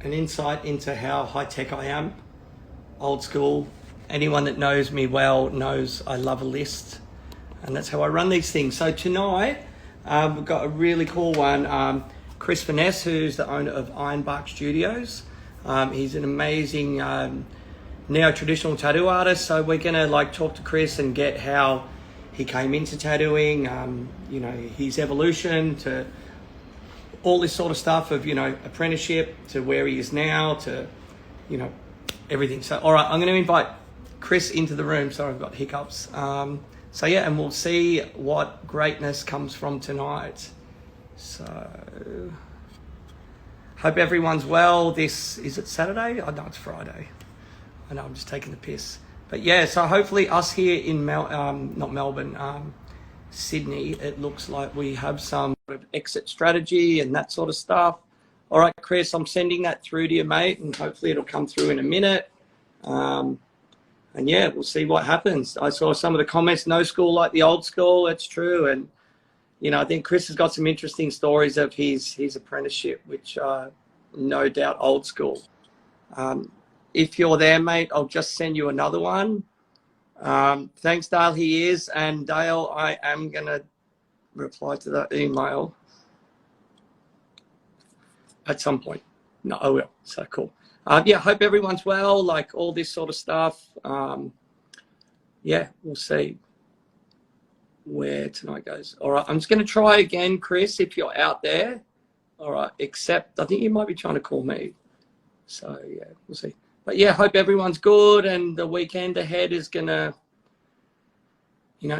an insight into how high-tech I am, old school. Anyone that knows me well knows I love a list, and that's how I run these things. So tonight, we've got a really cool one. Chris Veness, who's the owner of Ironbark Studios. He's an amazing neo-traditional tattoo artist, so we're gonna talk to Chris and get how he came into tattooing, his evolution to all this sort of stuff of, apprenticeship to where he is now to, everything. So, all right, I'm going to invite Chris into the room. Sorry, I've got hiccups. And we'll see what greatness comes from tonight. So, hope everyone's well. Is it Saturday? Oh, no, it's Friday. I know, I'm just taking the piss. But yeah, so hopefully us here in not Melbourne, Sydney, it looks like we have some sort of exit strategy and that sort of stuff. All right, Chris, I'm sending that through to you, mate, and hopefully it'll come through in a minute. And yeah, we'll see what happens. I saw some of the comments, no school like the old school. That's true. And, I think Chris has got some interesting stories of his apprenticeship, which no doubt old school. If you're there, mate, I'll just send you another one. Thanks, Dale. He is. And Dale, I am going to reply to that email at some point. No, I will. So cool. Hope everyone's well, all this sort of stuff. We'll see where tonight goes. All right, I'm just going to try again, Chris, if you're out there. All right, except I think you might be trying to call me. So, yeah, we'll see. But yeah, hope everyone's good and the weekend ahead is going to,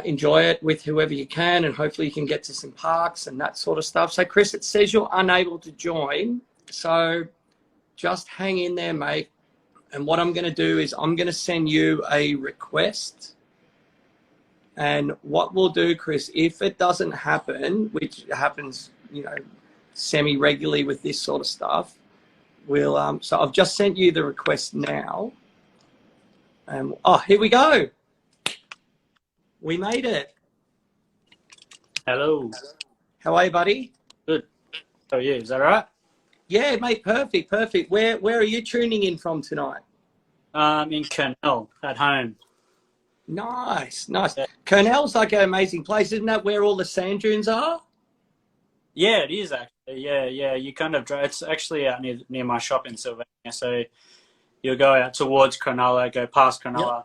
enjoy it with whoever you can, and hopefully you can get to some parks and that sort of stuff. So, Chris, it says you're unable to join. So just hang in there, mate. And what I'm going to do is I'm going to send you a request. And what we'll do, Chris, if it doesn't happen, which happens, semi-regularly with this sort of stuff, we'll, so I've just sent you the request now. And, here we go. We made it. Hello. How are you, buddy? Good. How are you? Is that all right? Yeah, mate, perfect. Where are you tuning in from tonight? In Kurnell, at home. Nice. Yeah. Kurnell's like an amazing place. Isn't that where all the sand dunes are? Yeah, it is actually. Yeah. You kind of drive. It's actually out near my shop in Sylvania. So you'll go out towards Cronulla, go past Cronulla,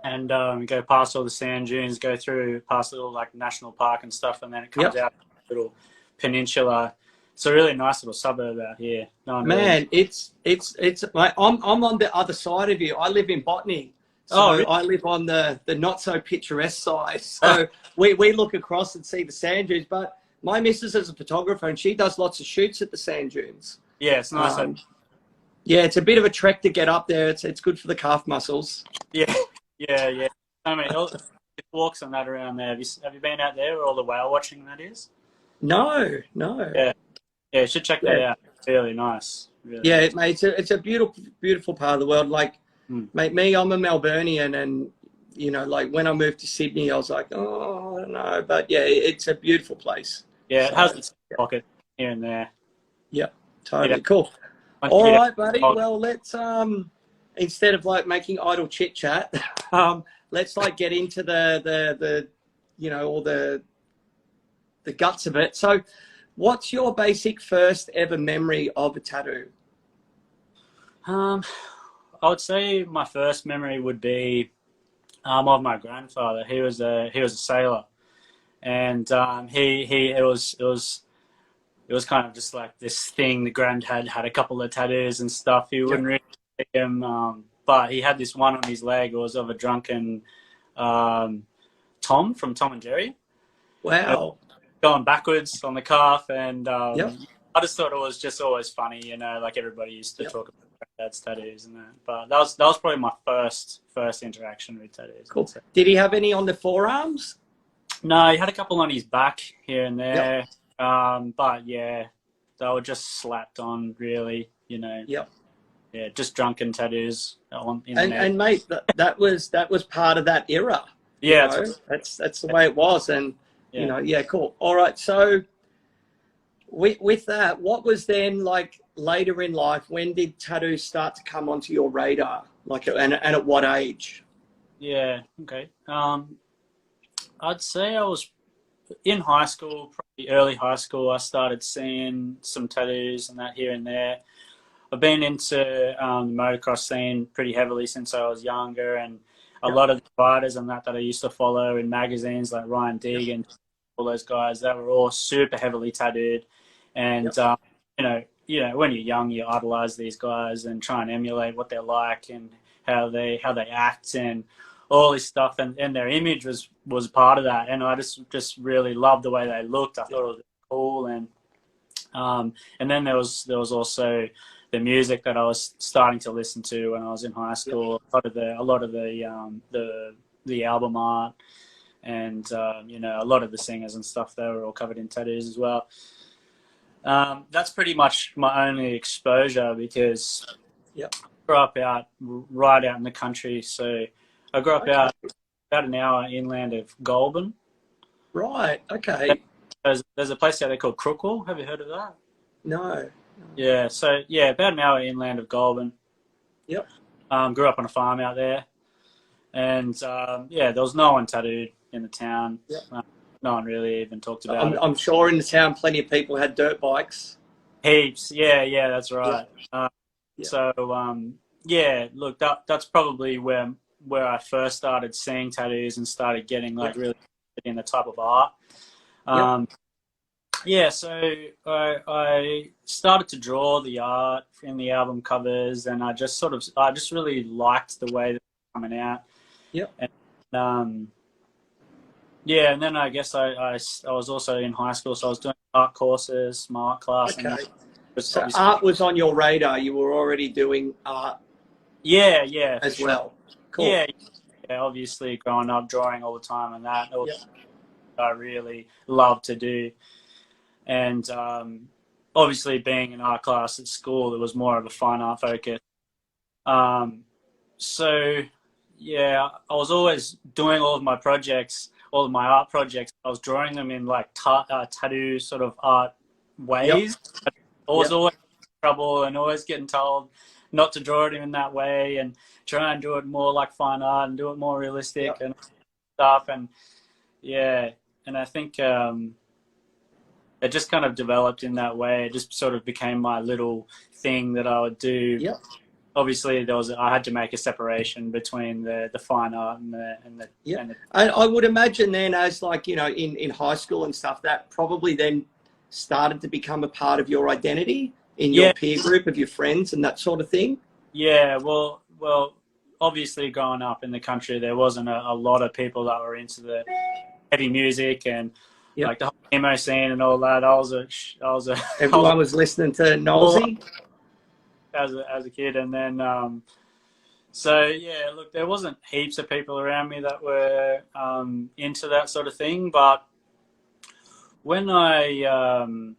and go past all the sand dunes, go through past little national park and stuff, and then it comes out a little peninsula. It's a really nice little suburb out here. Man, it's like I'm on the other side of you. I live in Botany. So really? I live on the not so picturesque side. So we look across and see the sand dunes. But my missus is a photographer and she does lots of shoots at the sand dunes. Yeah, it's nice. It's a bit of a trek to get up there. It's good for the calf muscles. Yeah. I mean, it walks on that around there. Have you been out there where all the whale watching that is? No. Yeah, you should check that out. It's really nice. Really. Yeah, mate, it's a beautiful part of the world. Mate, I'm a Melburnian, and when I moved to Sydney, I was like, I don't know, but yeah, it's a beautiful place. Yeah, it has its pocket here and there. Yeah, totally cool. All right, buddy. Well, let's instead of making idle chit chat, let's get into the all the guts of it. So, what's your basic first ever memory of a tattoo? I would say my first memory would be of my grandfather. He was a sailor, and it was kind of just like this thing. The grand had a couple of tattoos and stuff. He wouldn't really see them, but he had this one on his leg. It was of a drunken Tom from Tom and Jerry. Wow. Going backwards on the calf, and I just thought it was just always funny, everybody used to talk about dad's tattoos and that. But that was probably my first interaction with tattoos. Cool. Did he have any on the forearms? No, he had a couple on his back here and there. But yeah, they were just slapped on, really. Yeah, just drunken tattoos on. And mate, that was part of that era. Yeah, that's the way it was, and cool. All right, so with that, what was then later in life, when did tattoos start to come onto your radar? Like, and at what age? Yeah. Okay. I'd say I was in high school, probably early high school. I started seeing some tattoos and that here and there. I've been into the motocross scene pretty heavily since I was younger, and a Yep. lot of the riders and that I used to follow in magazines like Ryan Deegan, Yep. all those guys, that were all super heavily tattooed. And Yep. when you're young, you idolize these guys and try and emulate what they're like and how they act and all this stuff. And their image was part of that. And I just really loved the way they looked. I thought it was cool. And then there was also the music that I was starting to listen to when I was in high school. Yep. A lot of the album art, and a lot of the singers and stuff, they were all covered in tattoos as well. That's pretty much my only exposure, because Yep. I grew up right out in the country. So I grew up out about an hour inland of Goulburn. Right. Okay. There's a place out there called Crookwell. Have you heard of that? No. Yeah. So yeah, about an hour inland of Goulburn. Yep. Grew up on a farm out there, and there was no one tattooed in the town. Yep. No one really even talked about it. I'm sure in the town plenty of people had dirt bikes. Heaps. Yeah, that's right. Yeah. So look, that's probably where I first started seeing tattoos and started getting really in the type of art. So I started to draw the art in the album covers, and I just really liked the way that it was coming out. Yep. And and then I guess I was also in high school, so I was doing art courses, some art class. Okay. And so art was on your radar. You were already doing art. Yeah. As well. Cool. Yeah, obviously growing up drawing all the time and that. Yep. I really love to do. And obviously being in art class at school, it was more of a fine art focus. I was always doing all of my projects, all of my art projects. I was drawing them in tattoo sort of art ways. Yep. I was always in trouble and always getting told not to draw it in that way and try and do it more like fine art and do it more realistic and stuff. And and I think it just kind of developed in that way. It just sort of became my little thing that I would do. Yep. Obviously, I had to make a separation between the fine art and the. And I would imagine then, as in high school and stuff, that probably then started to become a part of your identity in your peer group of your friends and that sort of thing. Yeah, well, obviously growing up in the country, there wasn't a lot of people that were into the heavy music and like the whole emo scene and all that. Everyone was listening to Nosey as a kid, and then look, there wasn't heaps of people around me that were into that sort of thing. But when my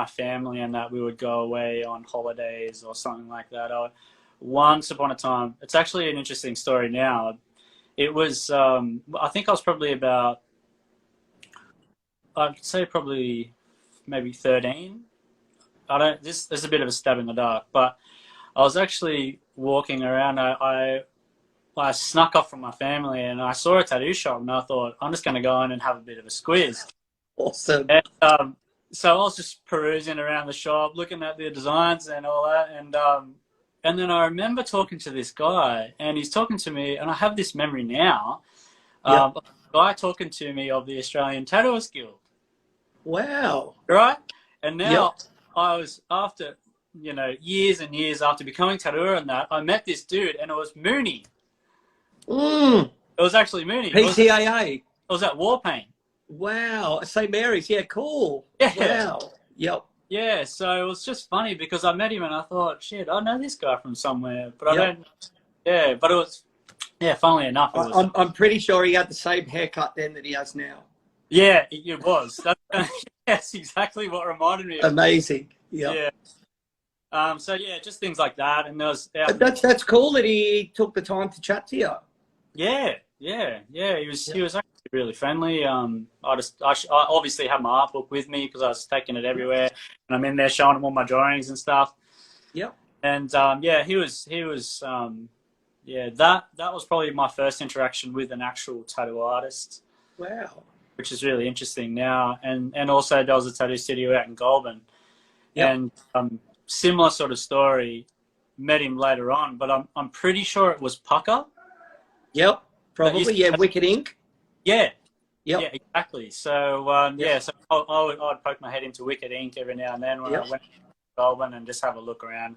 family and that, we would go away on holidays or something like that, once upon a time, it's actually an interesting story now. It was, I think I was probably about, I'd say probably maybe 13. This is a bit of a stab in the dark, but I was actually walking around. I snuck off from my family and I saw a tattoo shop and I thought, I'm just going to go in and have a bit of a squeeze. Awesome. And, so I was just perusing around the shop, looking at the designs and all that. And then I remember talking to this guy, and he's talking to me, and I have this memory now. A guy talking to me of the Australian Tattooist Guild. Wow. Right? And now I was, after, years and years after becoming tattooer and that, I met this dude, and it was Mooney. It was actually Mooney. PTAA. It was at Warpaint. Wow. St. Mary's. Yeah, cool. Yeah. Wow. Yep. Yeah, so it was just funny because I met him and I thought, shit, I know this guy from somewhere, but I don't. Yeah, but it was, funnily enough, it was. I'm pretty sure he had the same haircut then that he has now. Yeah, it was. That's exactly what reminded me of. Amazing. Yep. Yeah. Just things like that, and there was. That's cool that he took the time to chat to you. Yeah, Yeah, yeah, he was Yeah. he was actually really friendly. I obviously had my art book with me because I was taking it everywhere, and I'm in there showing him all my drawings and stuff. Yep. And yeah, he was yeah, that was probably my first interaction with an actual tattoo artist, Wow. which is really interesting now. And also there was a tattoo studio out in Goulburn, Yep. and similar sort of story. Met him later on, but I'm pretty sure it was Pucker. Yep. That used Probably. Yeah. Wicked Ink. Yeah, Yep. yeah, exactly. So Yep. yeah, so I'd poke my head into Wicked Ink every now and then when I Yep. went to Goulburn and just have a look around.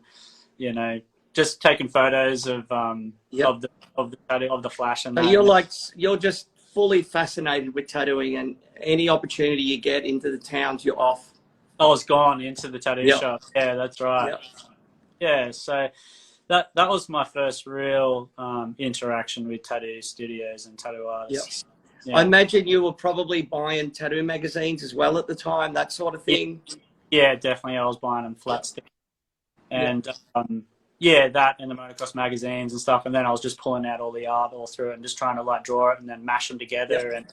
Just taking photos Yep. of the tattoo of the flash and So that. And you're just fully fascinated with tattooing, and any opportunity you get into the towns, you're off. I was gone into the tattoo Yep. shop. Yeah, that's right. Yep. Yeah, so that was my first real interaction with tattoo studios and tattoo Yep. artists. I Yeah. imagine you were probably buying tattoo magazines as well at the time, that sort of thing. Yeah, definitely. I was buying them flat stick. Yep. And yeah, that and the motocross magazines and stuff. And then I was just pulling out all the art all through it and just trying to like draw it and then mash them together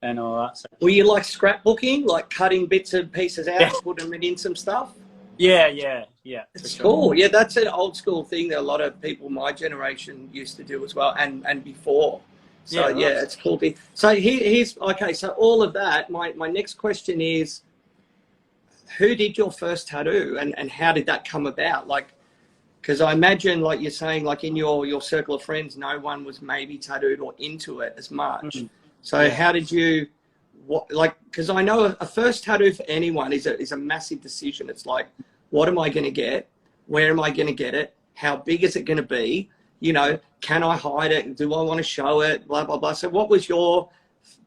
and all that. So, Were you like scrapbooking, like cutting bits and pieces out, Yeah. putting it in some stuff? yeah. For It's sure. cool. Yeah, that's an old school thing that a lot of people my generation used to do as well, and before. So Yeah, right. yeah, it's cool. So here's okay. So all of that. My next question is, who did your first tattoo, and how did that come about? Like, because I imagine, like you're saying, like in your circle of friends, no one was maybe tattooed or into it as much. Mhm. So Yeah. how did you, because I know a first tattoo for anyone is a massive decision. It's like, what am I going to get? Where am I going to get it? How big is it going to be? Can I hide it? Do I want to show it? Blah, blah, blah. So what was your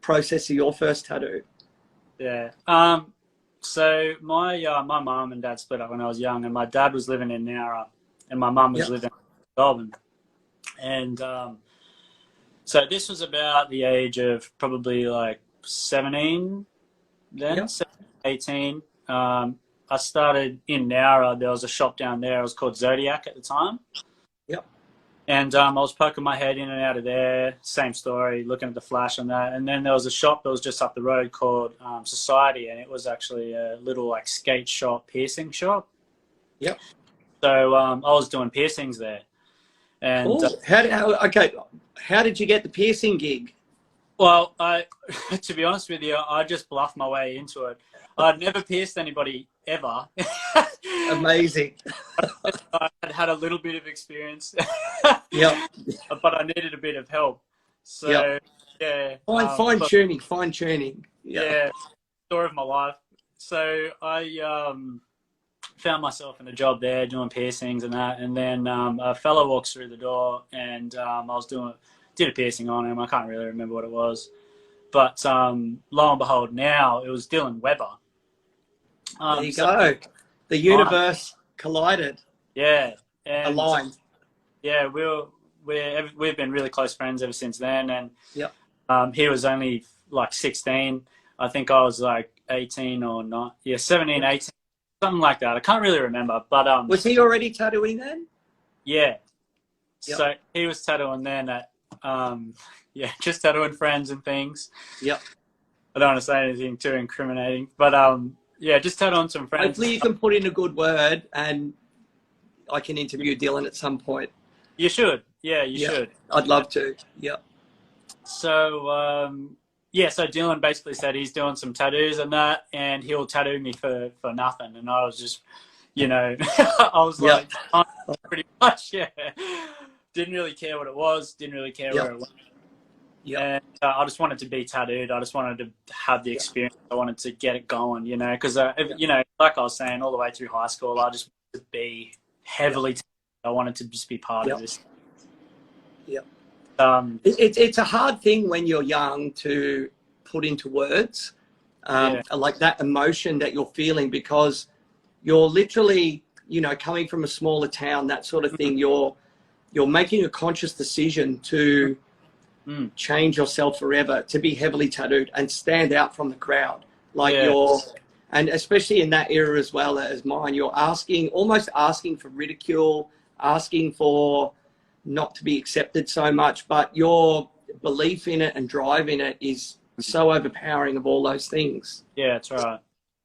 process of your first tattoo? Yeah. So my mum and dad split up when I was young, and my dad was living in Nowra, and my mum was Yep. living in Goulburn. And so this was about the age of probably like 17 then, Yep. 17, 18. I started in Nowra. There was a shop down there. It was called Zodiac at the time. Yep. And I was poking my head in and out of there. Same story, looking at the flash and that. And then there was a shop that was just up the road called Society, and it was actually a little like skate shop, piercing shop. Yep. So I was doing piercings there. And Cool. How did you get the piercing gig? well, to be honest with you, I just bluffed my way into it. I'd never pierced anybody ever. Amazing. I had a little bit of experience, Yep. but I needed a bit of help. So Yep. yeah, Fine but, tuning. yeah, story of my life. So I found myself in a job there doing piercings and that, and then a fellow walks through the door, and I did a piercing on him. I can't really remember what it was, but lo and behold, now it was Dylan Weber. There you go. The universe collided, Yeah, and aligned. yeah, we've been really close friends ever since then. And Yep. he was only like 16. I think I was like 18 or not. Yeah, 17, 18, something like that. I can't really remember, but Was he already tattooing then? yeah. Yep. So he was tattooing then at yeah, just tattooing friends and things. Yep. I don't want to say anything too incriminating, but yeah, just tattooing some friends. Hopefully you can put in a good word, and I can interview Dylan at some point. You should. Yeah, you Yeah. should. I'd love to. Yep. So yeah, so Dylan basically said he's doing some tattoos and that, and he'll tattoo me for nothing. And I was just, I was like, pretty much, yeah. Didn't really care what it was. Didn't really care where it went. Yep. And I just wanted to be tattooed. I just wanted to have the experience. I wanted to get it going, because, like I was saying, all the way through high school, I just wanted to be heavily tattooed. I wanted to just be part of this. Yep. It's a hard thing when you're young to put into words, like that emotion that you're feeling, because you're literally, coming from a smaller town, that sort of thing. You're making a conscious decision to change yourself forever, to be heavily tattooed and stand out from the crowd. And especially in that era as well as mine, you're almost asking for ridicule, asking for not to be accepted so much, but you're belief in it and drive in it is so overpowering of all those things. Yeah, that's right.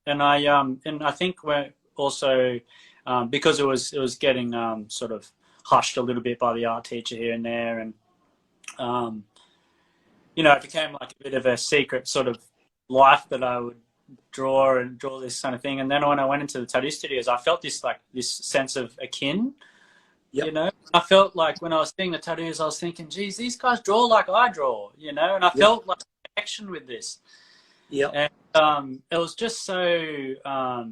And I think we're also because it was getting sort of hushed a little bit by the art teacher here and there, and you know, it became like a bit of a secret sort of life that I would draw this kind of thing. And then when I went into the tattoo studios, I felt this sense of akin. Yep. You know, I felt like when I was seeing the tattoos, I was thinking, geez, these guys draw like I draw, you know, and I felt like a connection with this. Yeah. And it was just so, I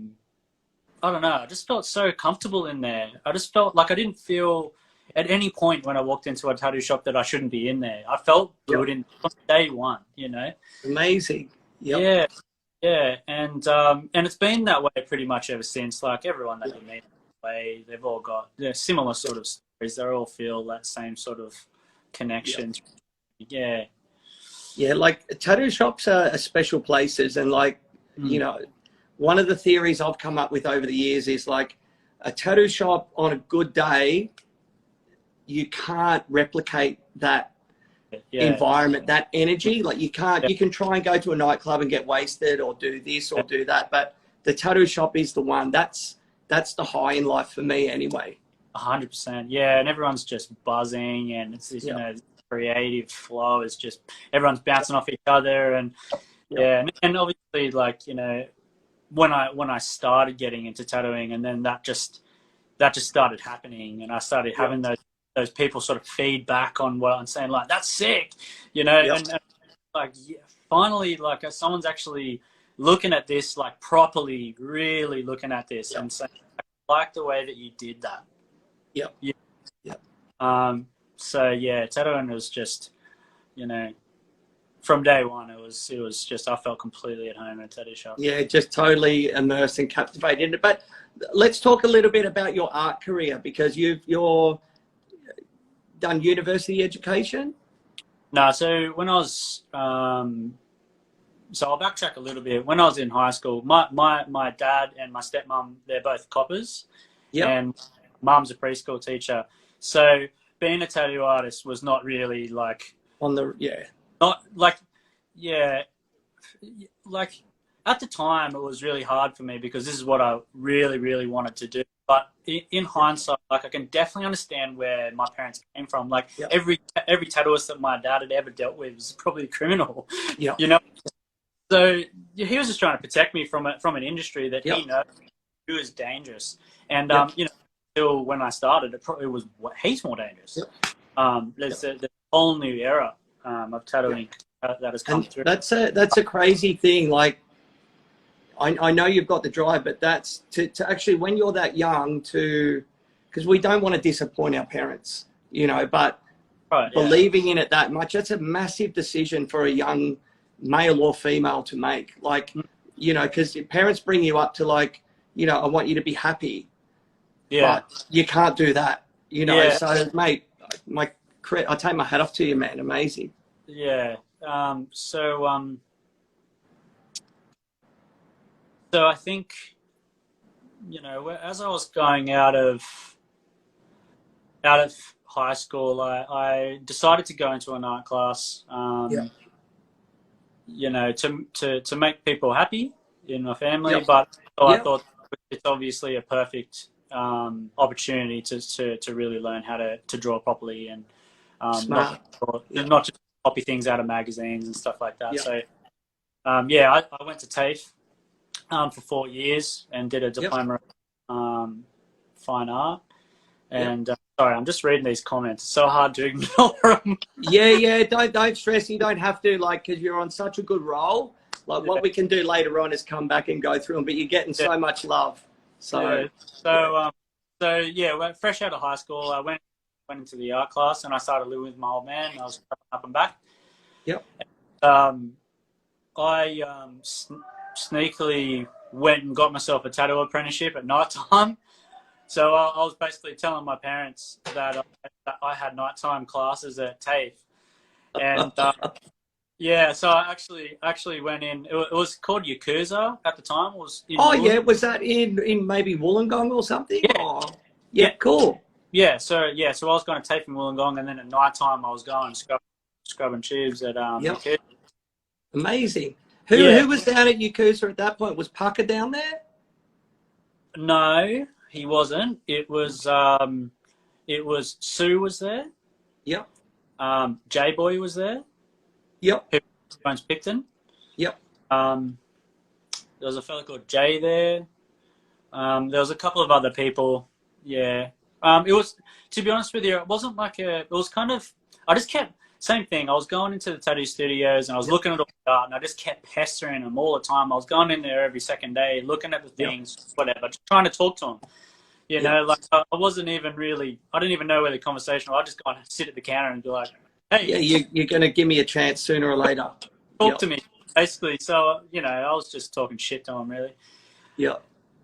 don't know, I just felt so comfortable in there. I just felt like I didn't feel at any point when I walked into a tattoo shop that I shouldn't be in there. I felt good from day one, you know. Amazing. Yep. Yeah. Yeah. And it's been that way pretty much ever since. Like everyone that you meet, they've all got similar sort of stories. They all feel that same sort of connection. Yeah. Yeah, like tattoo shops are special places, and like, you know, one of the theories I've come up with over the years is like a tattoo shop on a good day, you can't replicate that environment, that energy. Like you can't, you can try and go to a nightclub and get wasted or do this or do that, but the tattoo shop is the one. That's the high in life for me anyway. 100%. Yeah, and everyone's just buzzing, and it's this, you know, creative flow is just everyone's bouncing off each other, and and obviously, like, you know, when I started getting into tattooing, and then that just started happening, and I started having those people sort of feedback on what I'm saying, like, that's sick, you know, and like finally, like, someone's actually looking at this, like, properly, really looking at this and saying, I like the way that you did that. So yeah, tattooing was just, you know, from day one, it was just, I felt completely at home in a tattoo shop. Yeah, just totally immersed and captivated in it. But let's talk a little bit about your art career, because you're done university education. No, so when I was, so I'll backtrack a little bit. When I was in high school, my dad and my stepmom, they're both coppers, and mum's a preschool teacher. So being a tattoo artist was not really like on the not like like at the time it was really hard for me because this is what I really wanted to do. But in hindsight, like, I can definitely understand where my parents came from. Like every tattooist that my dad had ever dealt with was probably a criminal. You know, so he was just trying to protect me from an industry that he knows was dangerous. And you know, until when I started, it was heaps more dangerous. There's a whole new era of tattooing that has come through. That's a crazy thing. Like, I know you've got the drive, but that's to actually, when you're that young, because we don't want to disappoint our parents, you know, but believing in it that much, that's a massive decision for a young male or female to make. Like, you know, because your parents bring you up to, like, you know, I want you to be happy. But you can't do that, you know. So, mate, I take my hat off to you, man. Amazing. So I think, you know, as I was going out of high school, I decided to go into an art class, you know, to make people happy in my family. But I thought it's obviously a perfect opportunity to really learn how to draw properly and not just copy things out of magazines and stuff like that. So I went to TAFE for 4 years and did a diploma in fine art. And sorry, I'm just reading these comments. It's so hard to ignore them. Don't stress. You don't have to, like, because you're on such a good roll. Like, what we can do later on is come back and go through them, but you're getting so much love. So fresh out of high school, I went into the art class and I started living with my old man. I was up and back. I sneakily went and got myself a tattoo apprenticeship at night time. So I was basically telling my parents that I had nighttime classes at TAFE. And so I actually went in. It was called Yakuza at the time. It was was that in maybe Wollongong or something? Cool. So I was going to TAFE in Wollongong, and then at night time I was going scrubbing tubes at Yep. Yakuza. Amazing. Yeah. Who was down at Yakuza at that point? Was Pucker down there? No, he wasn't. It was Sue was there. Yep. J Boy was there. Yep. Who owns Picton. Yep. There was a fella called Jay there. There was a couple of other people. Yeah. It was, to be honest with you, it wasn't like it was kind of, I just kept, same thing. I was going into the tattoo studios and I was looking at all the art and I just kept pestering them all the time. I was going in there every second day, looking at the things, whatever, just trying to talk to them. You know, like I wasn't even really, I didn't even know where the conversation was. I just got to sit at the counter and be like, hey. Yeah, you're going to give me a chance sooner or later. Talk to me, basically. So, you know, I was just talking shit to them, really. Yeah.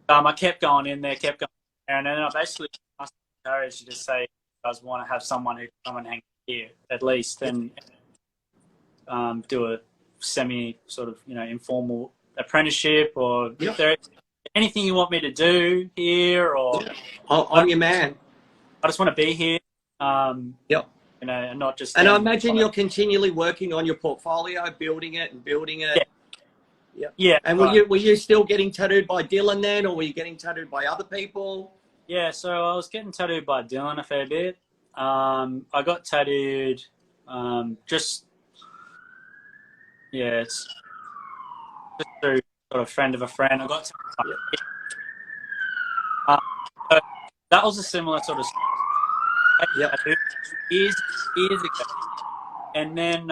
I kept going in there, and then I basically asked the courage to just say, you guys want to have someone who can come and hang here, at least, and do a semi sort of, you know, informal apprenticeship, or if there anything you want me to do here, or I'm your man. I just want to be here. Yep. You know, and not just. And I imagine you're continually working on your portfolio, building it. Yeah. Yeah. And were you still getting tattooed by Dylan then, or were you getting tattooed by other people? Yeah, so I was getting tattooed by Dylan a fair bit. I got tattooed it's just through sort of friend of a friend. I got tattooed so that was a similar sort of years ago. And then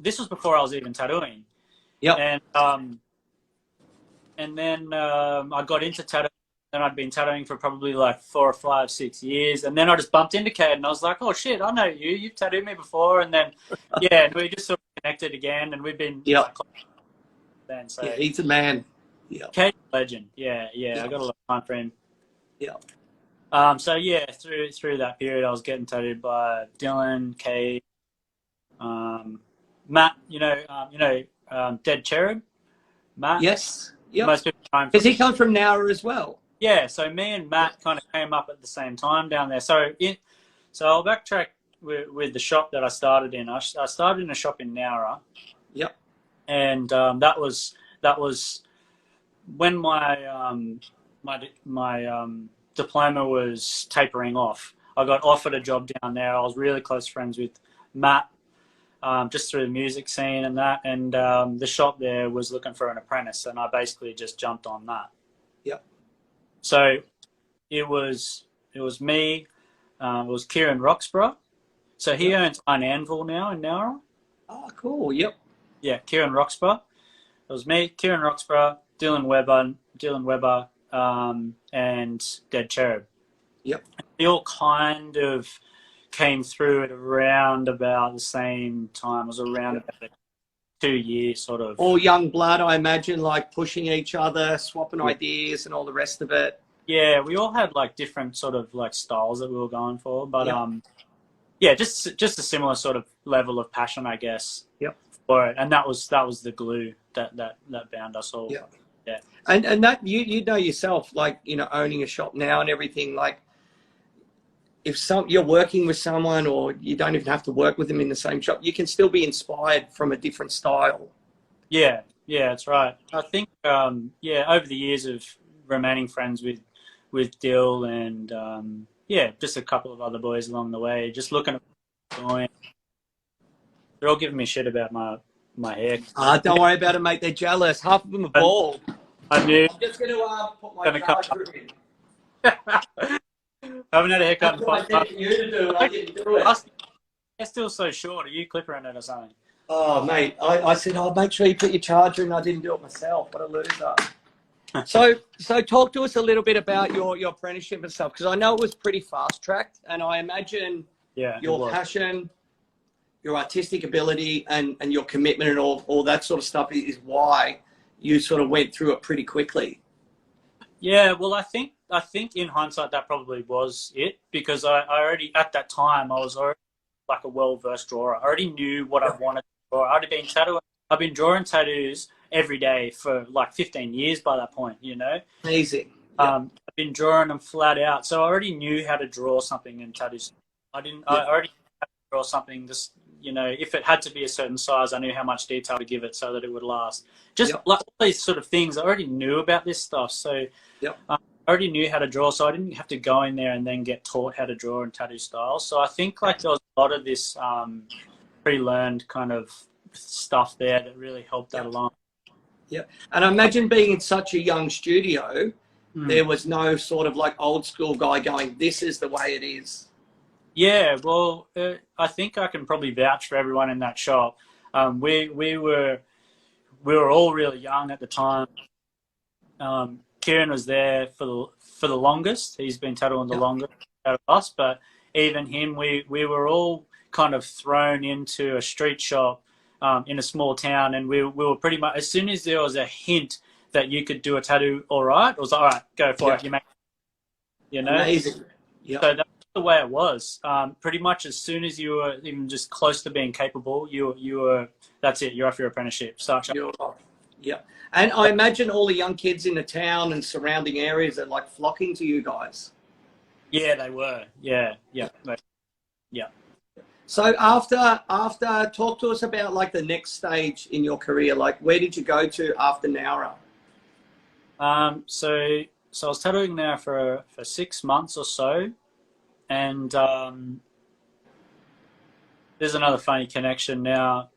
this was before I was even tattooing. Yeah. And then I got into tattooing, and I'd been tattooing for probably like 4 or 5, 6 years. And then I just bumped into Cade, and I was like, oh shit, I know you. You've tattooed me before. And then, and we just sort of connected again, and we've been then. So he's a man. Yeah. Cade's a legend. Yeah. I got a lot of time for him. Yeah. So yeah, through that period, I was getting tattooed by Dylan, Cade, Matt. Dead Cherub, Matt. Yes. Yeah. Most people know him because he comes from Nowra as well. Yeah. So me and Matt kind of came up at the same time down there. So I'll backtrack with the shop that I started in. I started in a shop in Nowra. Yep. And that was when my diploma was tapering off. I got offered a job down there. I was really close friends with Matt, just through the music scene and that. And the shop there was looking for an apprentice, and I basically just jumped on that. Yep. So it was me. It was Kieran Roxburgh. So he owns Iron Anvil now in Nowra. Oh, cool. Yep. Yeah, Kieran Roxburgh. It was me, Kieran Roxburgh, Dylan Weber, and Dead Cherub. Yep. They all kind of came through at around about the same time. It was around about 2 years, sort of. All young blood, I imagine, like pushing each other, swapping ideas, and all the rest of it. Yeah, we all had like different sort of like styles that we were going for, but just a similar sort of level of passion, I guess. Yep. For it, and that was the glue that bound us all. Yeah. Yeah. And that you know yourself, like, you know, owning a shop now and everything, like if you're working with someone, or you don't even have to work with them in the same shop, you can still be inspired from a different style. Yeah, that's right. I think over the years of remaining friends with Dill and just a couple of other boys along the way, just looking at what I'm doing. They're all giving me shit about my hair. Don't worry about it, mate. They're jealous. Half of them are bald. I knew. I'm just going to put my charger in. I haven't had a haircut in 5 months. I you to do it. I didn't do it. It's still so short. Are you clipping it or something? Oh, mate. I said, make sure you put your charger in. I didn't do it myself. What a loser. So talk to us a little bit about your apprenticeship and stuff, because I know it was pretty fast-tracked, and I imagine your passion, your artistic ability, and your commitment and all that sort of stuff is why you sort of went through it pretty quickly. Yeah, well, I think in hindsight that probably was it, because I already, at that time, I was already like a well-versed drawer. I already knew what I wanted to draw. I've been drawing tattoos every day for like 15 years by that point, you know. Amazing. I've been drawing them flat out, so I already knew how to draw something in tattoos. I already had to draw something just, you know, if it had to be a certain size, I knew how much detail to give it so that it would last. Just Yep. like all these sort of things, I already knew about this stuff. So Yep. I already knew how to draw, so I didn't have to go in there and then get taught how to draw and tattoo styles. So I think like there was a lot of this pre-learned kind of stuff there that really helped that along. Yeah. And I imagine being in such a young studio, there was no sort of like old school guy going, this is the way it is. Yeah, well, I think I can probably vouch for everyone in that shop. We were all really young at the time. Kieran was there for the longest. He's been tattooing the longest out of us, but even him, we were all kind of thrown into a street shop in a small town, and we were pretty much, as soon as there was a hint that you could do a tattoo all right, it was like, all right, go for it. You know? Amazing. Yeah. So that's the way it was. Pretty much as soon as you were even just close to being capable, you were, that's it, you're off your apprenticeship. Yeah. And I imagine all the young kids in the town and surrounding areas are like flocking to you guys. Yeah, they were. Yeah. So after talk to us about like the next stage in your career. Like where did you go to after Nowra? So I was tattooing there for 6 months or so, and there's another funny connection now.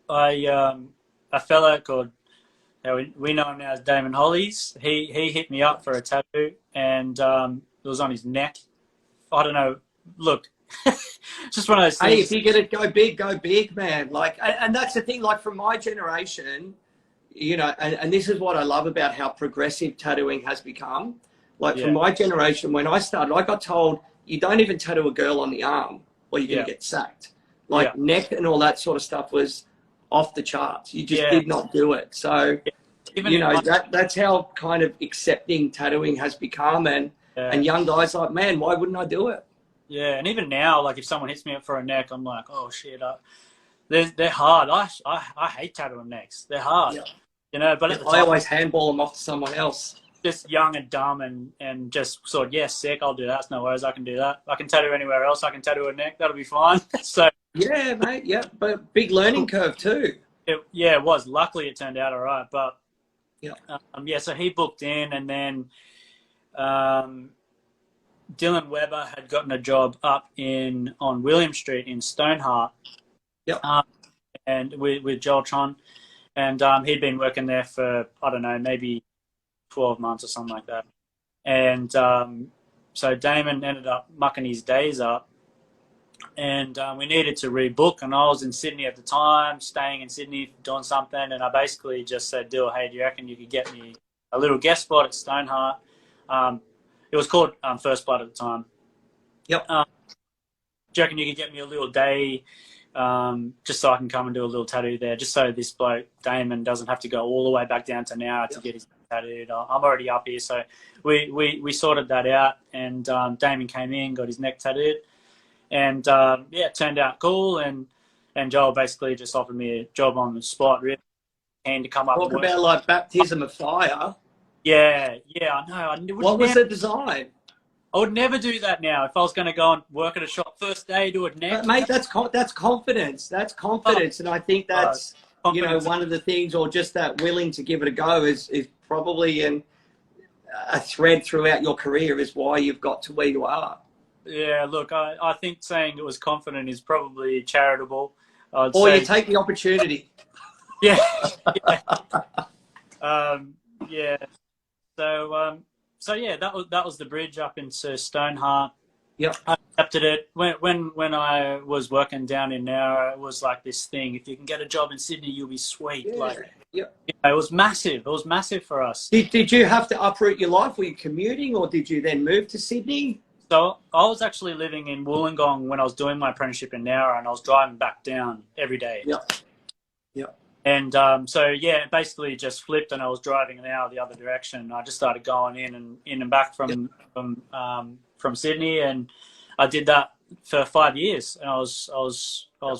A fella called, we know him now as Damon Hollies. He hit me up for a tattoo, and it was on his neck. I don't know. Look, just one of those things. Hey, if you get it, go big, man. Like, and that's the thing. Like from my generation, you know, and this is what I love about how progressive tattooing has become. Like from my generation, when I started, I got told you don't even tattoo a girl on the arm or you're going to get sacked. Like neck and all that sort of stuff was off the charts. You just did not do it. So, Even you know, that's how kind of accepting tattooing has become. And young guys are like, man, why wouldn't I do it? Yeah, and even now, like if someone hits me up for a neck, I'm like, oh shit, they're hard. I hate tattooing necks. They're hard, you know. But at the time, I always handball them off to someone else. Just young and dumb, and just sort of sick. I'll do that. It's no worries. I can do that. I can tattoo anywhere else. I can tattoo a neck. That'll be fine. So yeah, mate. Yeah, but big learning curve too. It was. Luckily, it turned out all right. But so he booked in, and then Dylan Weber had gotten a job up on William Street in Stoneheart. Yep. And with Joel Tron, and he'd been working there for, I don't know, maybe 12 months or something like that. And so Damon ended up mucking his days up, and we needed to rebook, and I was in Sydney at the time, staying in Sydney doing something, and I basically just said, Dill, hey, do you reckon you could get me a little guest spot at Stoneheart? It was called First Blood at the time. Yep. Do you reckon you could get me a little day just so I can come and do a little tattoo there, just so this bloke, Damon, doesn't have to go all the way back down to Nowra to get his tattooed. I'm already up here. So we sorted that out, and Damon came in, got his neck tattooed, and it turned out cool, and Joel basically just offered me a job on the spot, really, and to come up Talk and work. about like baptism of fire. Yeah, I know. What was the design? I would never do that now. If I was going to go and work at a shop first day, do a neck. But mate, that's confidence. That's confidence, and I think that's you know, one of the things, or just that willing to give it a go, is probably a thread throughout your career is why you've got to where you are. Yeah, look, I think saying it was confident is probably charitable. Or you take the opportunity. Yeah. Yeah. So yeah, that was the bridge up into Stoneheart. Yep. I accepted it. When I was working down in Nowra, it was like this thing. If you can get a job in Sydney, you'll be sweet. Yeah. Like, yeah. You know, it was massive. It was massive for us. Did you have to uproot your life? Were you commuting, or did you then move to Sydney? So I was actually living in Wollongong when I was doing my apprenticeship in Nowra, and I was driving back down every day. Yep. Yep. And so yeah, it basically just flipped, and I was driving an hour the other direction. I just started going in and back from Sydney, and I did that for 5 years. And I was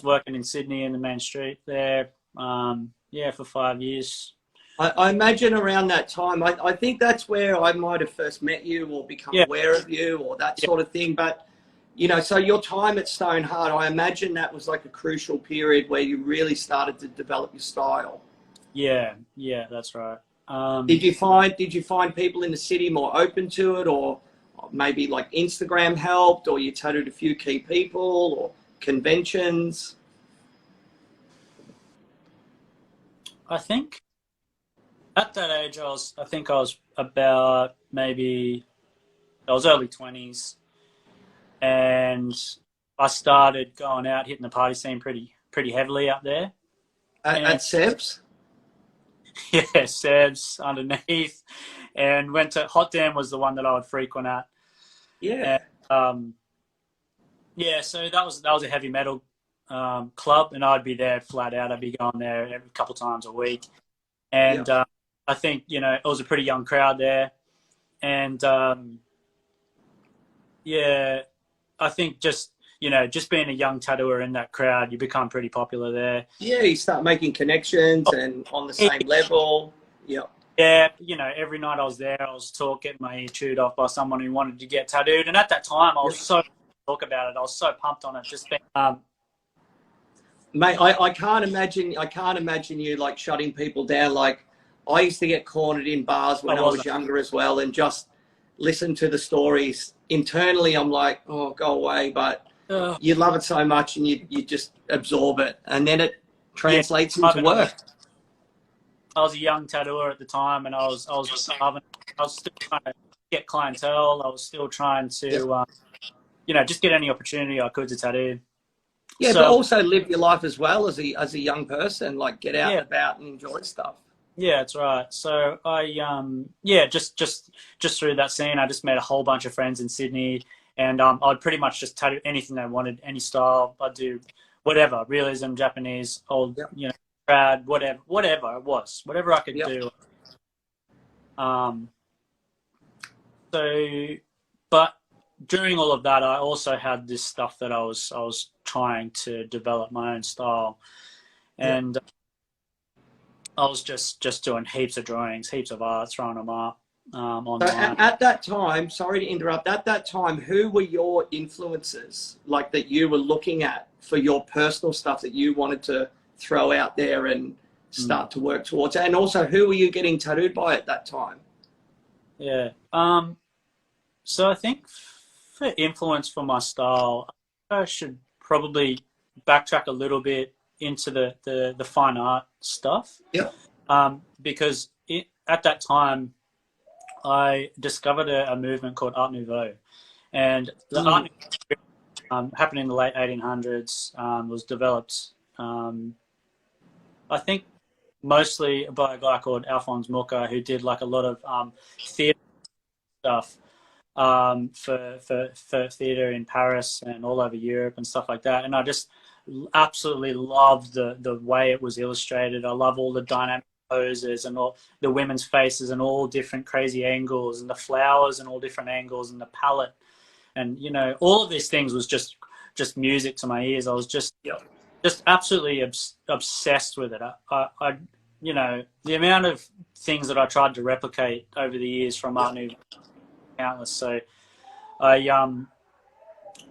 working in Sydney in the main street there, for 5 years. I imagine around that time, I think that's where I might have first met you or become aware of you or that sort of thing. But you know, so your time at Stoneheart, I imagine that was like a crucial period where you really started to develop your style. Yeah, yeah, that's right. Did you find people in the city more open to it, or maybe like Instagram helped, or you tattooed a few key people, or conventions? I think at that age, I think I was about maybe, I was early 20s, and I started going out, hitting the party scene pretty heavily up there. At And Seb's? yeah, Seb's underneath, and went to Hot Damn was the one that I would frequent at. Yeah. And yeah, so that was a heavy metal club, and I'd be there flat out. I'd be going there every couple times a week, Yeah. and I think it was a pretty young crowd there, and yeah, I think just being a young tattooer in that crowd, you become pretty popular there. Yeah, you start making connections and on the same level. Yeah. Yeah, every night I was there, I was getting my ear chewed off by someone who wanted to get tattooed, and at that time, I was so talk about it. I was so pumped on it. Just being, Mate, I can't imagine you like shutting people down. Like I used to get cornered in bars when I was younger as well, and just listen to the stories. Internally, I'm like, oh, go away. But you love it so much, and you just absorb it, and then it translates into work. I was a young tattooer at the time, and I was still trying to get clientele. I was still trying to, just get any opportunity I could to tattoo. Yeah, but also live your life as well as a young person. Like get out and about and enjoy stuff. Yeah, that's right. So I, just through that scene, I just made a whole bunch of friends in Sydney, and I'd pretty much just tattoo anything they wanted, any style. I'd do whatever, realism, Japanese, old, trad, whatever it was, whatever I could do. So, but during all of that, I also had this stuff that I was trying to develop my own style, and I was just doing heaps of drawings, heaps of art, throwing them up online. So at that time, sorry to interrupt, at that time, who were your influences, like that you were looking at for your personal stuff that you wanted to throw out there and start to work towards? And also, who were you getting tattooed by at that time? Yeah. So I think for influence for my style, I should probably backtrack a little bit into the fine art stuff. Yeah. Because at that time, I discovered a movement called Art Nouveau, and the Art Nouveau happened in the late 1800s. Was developed, I think, mostly by a guy called Alphonse Mucha, who did like a lot of theatre stuff for theatre in Paris and all over Europe and stuff like that. And I just absolutely loved the way it was illustrated. I love all the dynamic poses and all the women's faces and all different crazy angles, and the flowers and all different angles, and the palette, and all of these things was just music to my ears. I was just absolutely obsessed with it. I the amount of things that I tried to replicate over the years from Art Nouveau, countless. So I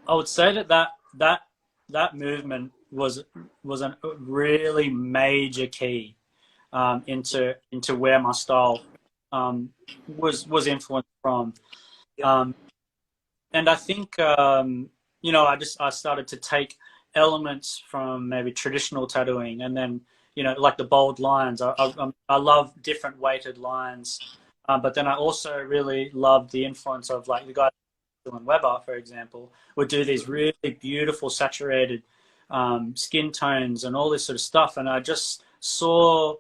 would say that movement was a really major key into where my style was influenced from. And I think I started to take elements from maybe traditional tattooing, and then like the bold lines. I love different weighted lines, but then I also really loved the influence of like the guy Dylan Weber, for example, would do these really beautiful saturated skin tones and all this sort of stuff, and I just saw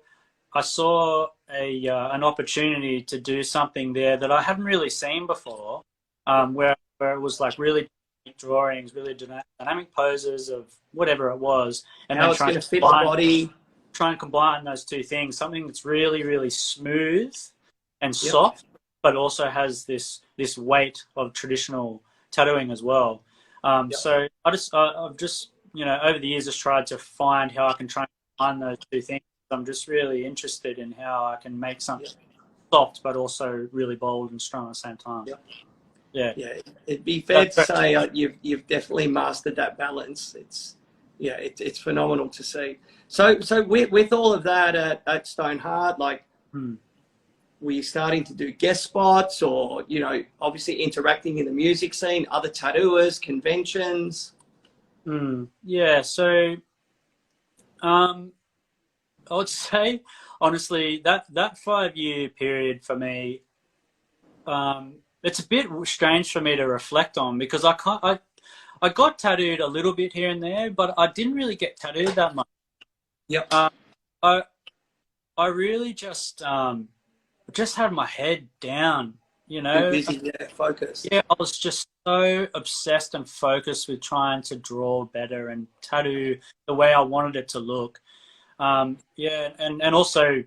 an opportunity to do something there that I hadn't really seen before, where it was like really drawings, really dynamic poses of whatever it was, and then trying to fit the body, try and combine those two things, something that's really, really smooth and soft, but also has this weight of traditional tattooing as well. So I've just over the years just tried to find how I can try and combine those two things. I'm just really interested in how I can make something soft but also really bold and strong at the same time. Yeah. Yeah, it'd be fair to say you've definitely mastered that balance. It's phenomenal to see. So with all of that at Stoneheart, like, were you starting to do guest spots, or obviously interacting in the music scene, other tattooers, conventions? Yeah. So I would say honestly that 5 year period for me, it's a bit strange for me to reflect on because I got tattooed a little bit here and there, but I didn't really get tattooed that much. Yep. I I really just had my head down, you Too know. busy, yeah, focused. Yeah, I was just so obsessed and focused with trying to draw better and tattoo the way I wanted it to look. Yeah, and also,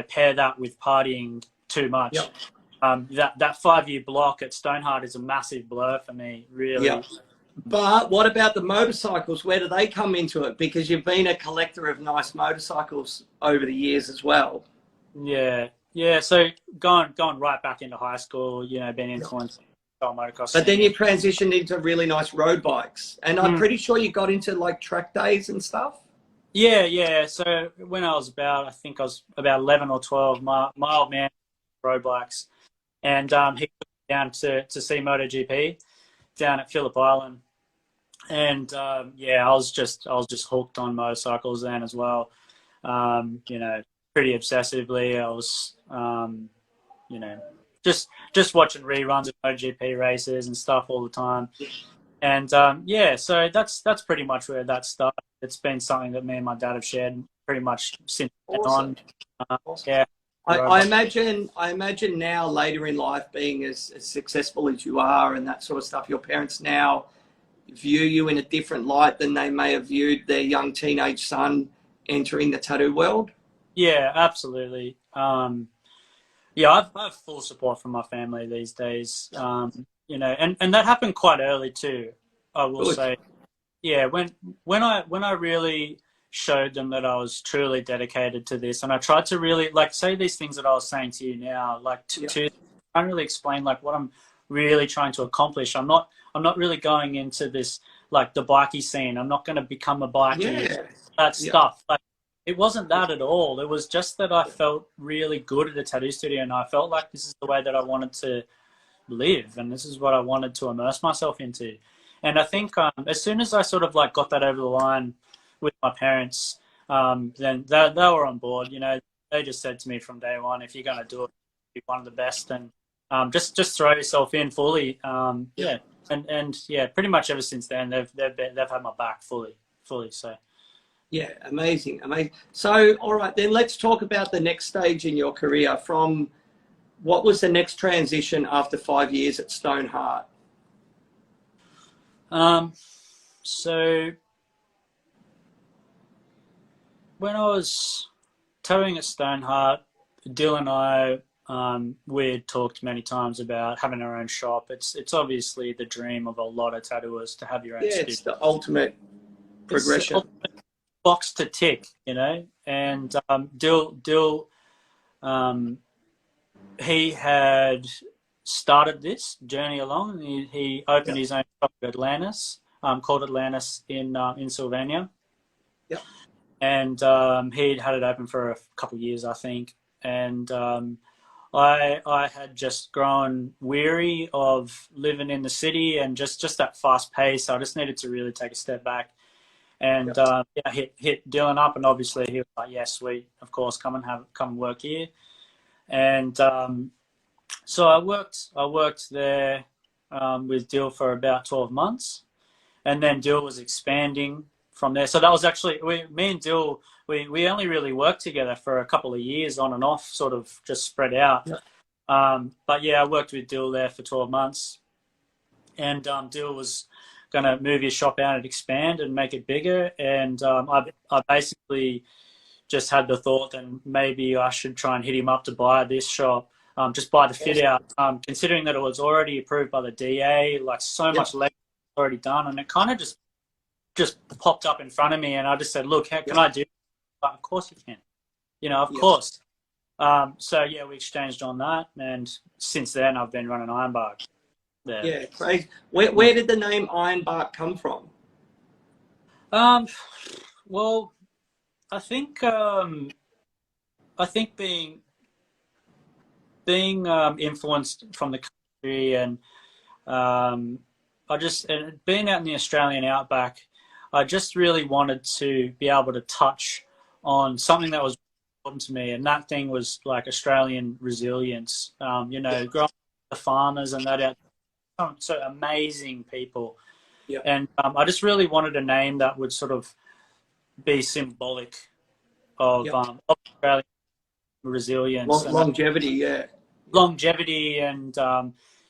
pair that with partying too much. Yep. That 5 year block at Stoneheart is a massive blur for me, really. Yep. But what about the motorcycles? Where do they come into it? Because you've been a collector of nice motorcycles over the years as well. Yeah, yeah. So going right back into high school, being influenced by motocross But then scene. you transitioned into really nice road bikes. And I'm pretty sure you got into like track days and stuff. Yeah, yeah. So when I think I was about 11 or 12, my old man road bikes, and he took me down to see MotoGP down at Phillip Island, and yeah, I was just hooked on motorcycles then as well. Pretty obsessively. I was, just watching reruns of MotoGP races and stuff all the time. And yeah, so that's pretty much where that started. It's been something that me and my dad have shared pretty much since then on. Awesome. Yeah. I imagine now, later in life, being as successful as you are and that sort of stuff, your parents now view you in a different light than they may have viewed their young teenage son entering the tattoo world. Yeah, absolutely. Yeah, I've full support from my family these days. And that happened quite early too. I will Good. say, yeah, when I really showed them that I was truly dedicated to this, and I tried to really say these things that I was saying to you now, to try and really explain what I'm really trying to accomplish. I'm not really going into this the bikey scene. I'm not going to become a bikie. That stuff. It wasn't that at all. It was just that I felt really good at a tattoo studio, and I felt like this is the way that I wanted to live, and this is what I wanted to immerse myself into. And I think as soon as I sort of got that over the line with my parents, then they were on board. They just said to me from day one, if you're going to do it, be one of the best, and just throw yourself in fully. Yeah, and yeah, pretty much ever since then, they've had my back fully. So. Yeah, amazing. So, all right, then let's talk about the next stage in your career. From what was the next transition after 5 years at Stoneheart? So when I was tattooing at Stoneheart, Dill and I, we had talked many times about having our own shop. It's obviously the dream of a lot of tattooers to have your own studio. It's the ultimate progression. It's the ultimate box to tick, and Dill, he had started this journey along. He opened his own shop at Atlantis, called Atlantis in Sylvania. Yeah. And he'd had it open for a couple of years, I think. And I had just grown weary of living in the city and just that fast pace. I just needed to really take a step back. And hit Dylan up, and obviously he was like, "Yeah, sweet, of course, come and work here." And so I worked there with Dill for about 12 months, and then Dill was expanding from there. So that was actually me and Dill. We only really worked together for a couple of years, on and off, sort of just spread out. Yeah. But yeah, I worked with Dill there for 12 months, and Dill was going to move his shop out and expand and make it bigger. And I basically just had the thought that maybe I should try and hit him up to buy this shop, just buy the fit out, considering that it was already approved by the DA, so much legwork already done. And it kind of just popped up in front of me. And I just said, look, how can I do it? Of course you can, of course. So yeah, we exchanged on that. And since then I've been running Ironbark. there. Yeah, crazy. Where did the name Ironbark come from? Um, well, I think being influenced from the country, and um, and being out in the Australian outback, I just really wanted to be able to touch on something that was important to me, and that thing was like Australian resilience. Growing up with the farmers and that out, so amazing people, Yeah, and I just really wanted a name that would sort of be symbolic yeah. of Australian resilience and Longevity, yeah. Yeah, longevity, and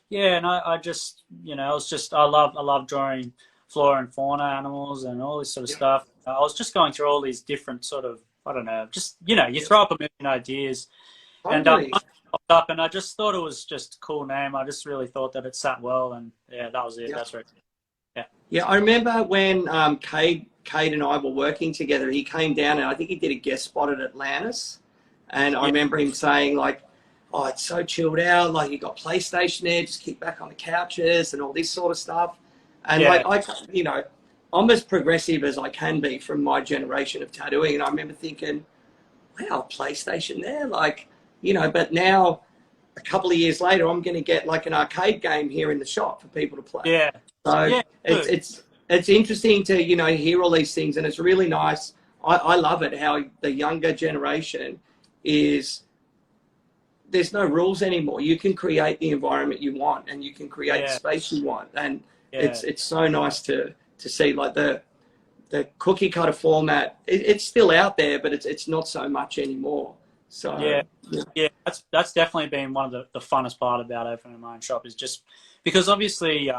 yeah, and I just, I love drawing flora and fauna animals and all this sort of yeah. stuff. I was just going through all these different sort of, I don't know, just you Yeah. throw up a million ideas, and Totally. I popped up, and I just thought it was just a cool name. I just really thought that it sat well, and yeah, that was it. Yeah. That's right. Yeah. Yeah, I remember when Cade and I were working together, he came down and I think he did a guest spot at Atlantis. And I Yeah. remember him saying, like, oh, it's so chilled out. Like, you got PlayStation there, just kick back on the couches and all this sort of stuff. And, Yeah. like, I'm as progressive as I can be from my generation of tattooing. And I remember thinking, wow, PlayStation there. Like, but now a couple of years later, I'm going to get like an arcade game here in the shop for people to play. Yeah. So Yeah. it's Good. it's interesting to hear all these things, and it's really nice. I love it how the younger generation is. There's no rules anymore. You can create the environment you want, and you can create the Yeah. space you want, and Yeah. it's so nice to see like the cookie cutter format. It's still out there, but it's not so much anymore. So Yeah, yeah, that's definitely been one of the funnest part about opening my own shop, is just because obviously,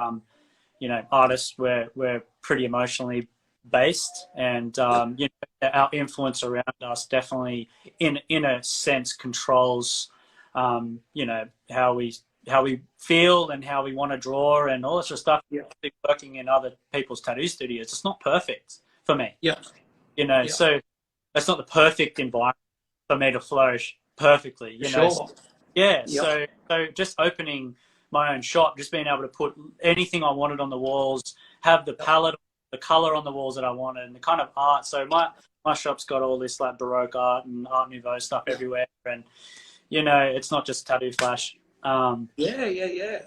artists, we're pretty emotionally based, and our influence around us definitely in a sense controls, how we feel and how we want to draw and all this sort of stuff. yeah, Working in other people's tattoo studios, it's not perfect for me, yeah, yeah, so that's not the perfect environment for me to flourish perfectly, sure, yeah. yeah, So just opening my own shop, just being able to put anything I wanted on the walls, have the palette, the color on the walls that I wanted, and the kind of art. So my shop's got all this like Baroque art and Art Nouveau stuff everywhere, and it's not just tattoo flash. yeah, yeah, yeah.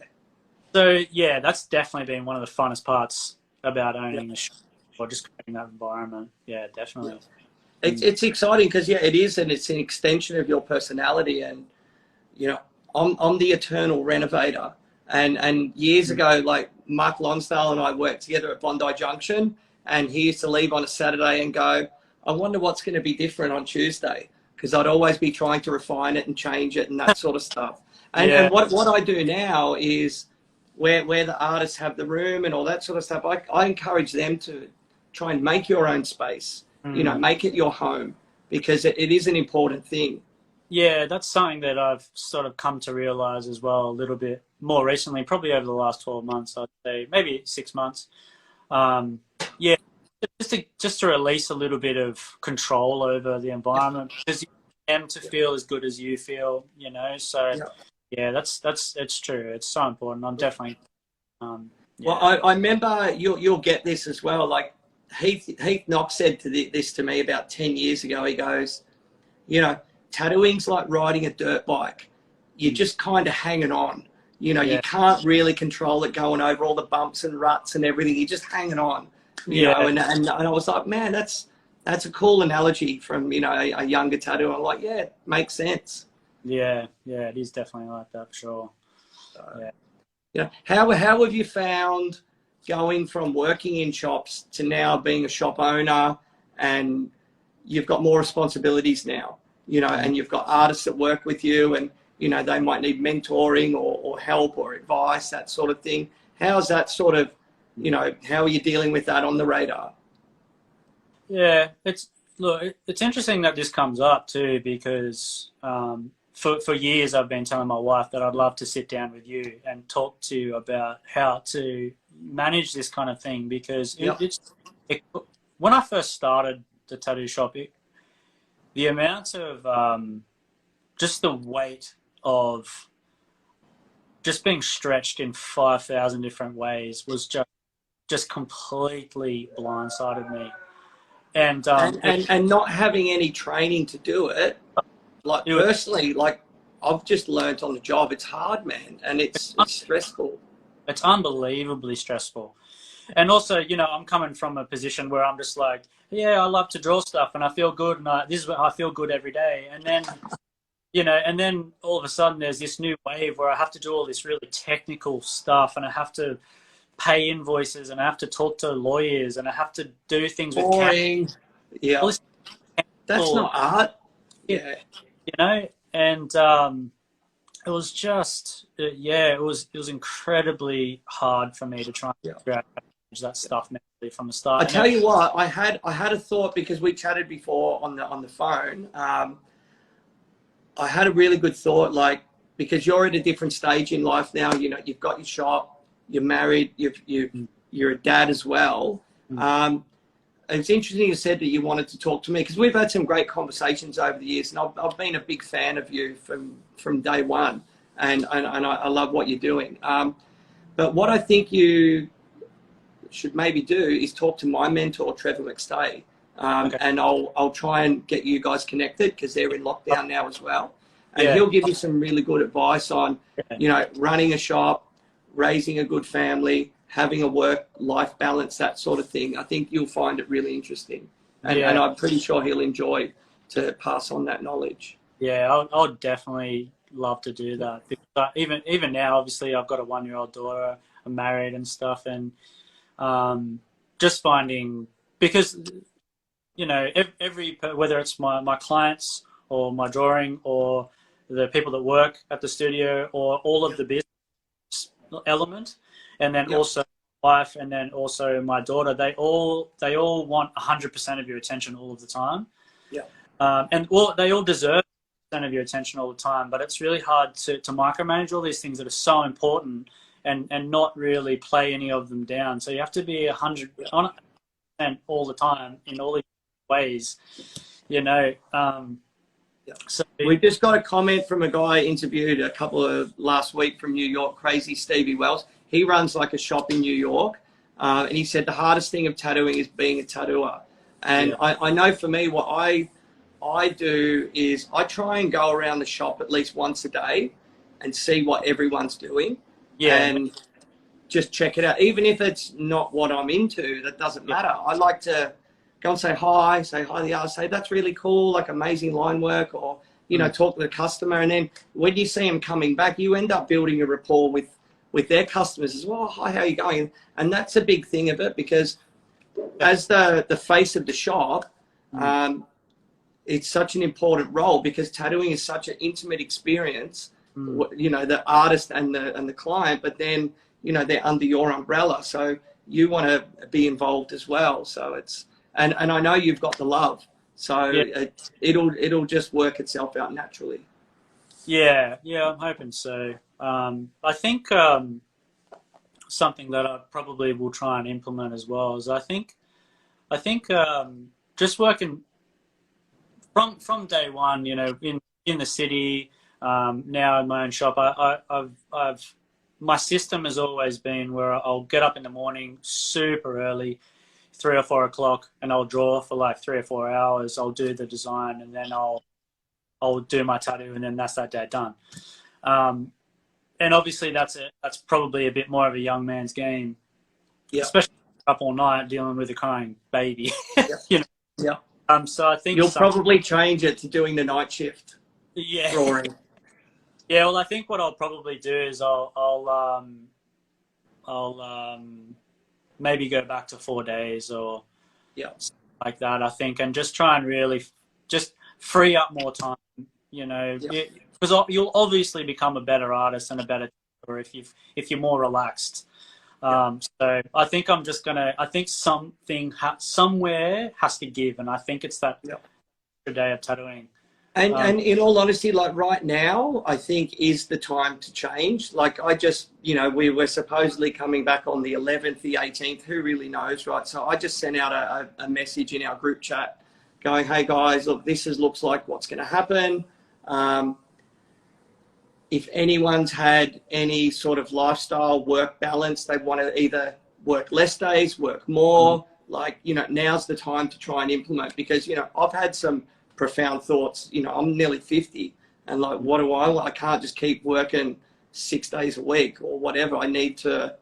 So yeah, that's definitely been one of the funnest parts about Yeah. owning a shop, or just creating that environment. Yeah, Yeah. definitely. It's exciting because it is, and it's an extension of your personality. And I'm the eternal renovator. And years ago, like Mark Lonsdale and I worked together at Bondi Junction, and he used to leave on a Saturday and go, I wonder what's going to be different on Tuesday, because I'd always be trying to refine it and change it and that sort of stuff. And Yeah, what I do now is where the artists have the room and all that sort of stuff, I encourage them to try and make your own space, make it your home, because it is an important thing. yeah, that's something that I've sort of come to realize as well a little bit more recently, probably over the last 12 months, I'd say, maybe 6 months. Um, yeah, just to release a little bit of control over the Yeah, environment, because you want them to yeah, feel as good as you feel, So yeah. yeah, that's it's true. It's so important. I'm definitely, Well, yeah, I remember you'll get this as well. Like Heath Knox said this to me about 10 years ago. He goes, tattooing's like riding a dirt bike. You're just kind of hanging on. You yeah, can't really control it going over all the bumps and ruts and everything. You're just hanging on. yeah, And I was like, man, that's a cool analogy from a younger tattoo. I'm like, yeah, it makes sense. yeah, yeah. It is definitely like that for sure. So, Yeah. how have you found going from working in shops to now being a shop owner, and you've got more responsibilities now, Mhm. and you've got artists that work with you, and they might need mentoring or help or advice, that sort of thing. How's that sort of, how are you dealing with that on the radar? Yeah, it's interesting that this comes up too, because for years I've been telling my wife that I'd love to sit down with you and talk to you about how to manage this kind of thing, because Yep. when I first started the tattoo shop, the amount of just the weight of just being stretched in 5,000 different ways was just completely blindsided me. And and not having any training to do it, like it was, personally, like I've just learnt on the job. It's hard, man, and it's stressful. it's unbelievably stressful. And also, you know, I'm coming from a position where I'm just like, yeah, I love to draw stuff and I feel good, and this is what I feel good every day. And then, you know, and then all of a sudden there's this new wave where I have to do all this really technical stuff, and I have to pay invoices, and I have to talk to lawyers, and I have to do things with Boring. Yeah, all this that's not art. Yeah, you know, and it was just, it was incredibly hard for me to try and figure out how to manage that stuff mentally from the start. I tell you what, I had a thought, because we chatted before on the phone. I had a really good thought, like, because you're at a different stage in life now. You know, you've got your shop, you're married, you're a dad as well. It's interesting you said that you wanted to talk to me, because we've had some great conversations over the years, and I've been a big fan of you from day one, and I love what you're doing. But what I think you should maybe do is talk to my mentor, Trevor McStay, and I'll try and get you guys connected, because they're in lockdown now as well, and he'll give you some really good advice on, you know, running a shop, raising a good family, having a work-life balance, that sort of thing. I think you'll find it really interesting, and I'm pretty sure he'll enjoy to pass on that knowledge. Yeah, I'll definitely love to do that. But even now, obviously, I've got a 1-year-old daughter. I'm married and stuff, and just finding, because, you know, whether it's my clients or my drawing or the people that work at the studio or all of the business element, and then also wife, and then also my daughter, they all want 100% of your attention all of the time. And they all deserve 100% of your attention all the time, but it's really hard to micromanage all these things that are so important and not really play any of them down. So you have to be 100% all the time in all these ways, you know. So we just got a comment from a guy I interviewed a couple of last week from New York, Crazy Stevie Wells. He runs like a shop in New York, and he said the hardest thing of tattooing is being a tattooer. And I know for me, what I do is I try and go around the shop at least once a day and see what everyone's doing, and just check it out. Even if it's not what I'm into, that doesn't matter. I like to go and say hi to the artist, say that's really cool, like amazing line work, or, you know, talk to the customer. And then when you see them coming back, you end up building a rapport with their customers as well. Hi, how are you going? And that's a big thing of it, because as the face of the shop, it's such an important role, because tattooing is such an intimate experience, you know, the artist and the client, but then, you know, they're under your umbrella. So you want to be involved as well. So it's, and I know you've got the love, so it'll just work itself out naturally. Yeah, I'm hoping so. I think something that I probably will try and implement as well is I think just working from day one, you know, in the city, now in my own shop, I've my system has always been where I'll get up in the morning super early, 3 or 4 o'clock, and I'll draw for like 3 or 4 hours. I'll do the design, and then I'll do my tattoo, and then that's that day done. And obviously that's probably a bit more of a young man's game, especially up all night dealing with a crying baby. You know. So I think you'll probably change it to doing the night shift. Drawing. Yeah. Well, I think what I'll probably do is I'll maybe go back to 4 days or like that, I think, and just try and really just free up more time, you know, because you'll obviously become a better artist and a better tattooer if you're more relaxed. So I think I think something somewhere has to give, and I think it's that day of tattooing. And in all honesty, like right now, I think is the time to change. Like I just, you know, we were supposedly coming back on the 11th, the 18th, who really knows, right? So I just sent out a message in our group chat going, hey guys, look, looks like what's going to happen. if anyone's had any sort of lifestyle work balance, they want to either work less days, work more, like, you know, now's the time to try and implement, because, you know, I've had some profound thoughts. You know, I'm nearly 50 and like, what do I can't just keep working 6 days a week or whatever. I need to,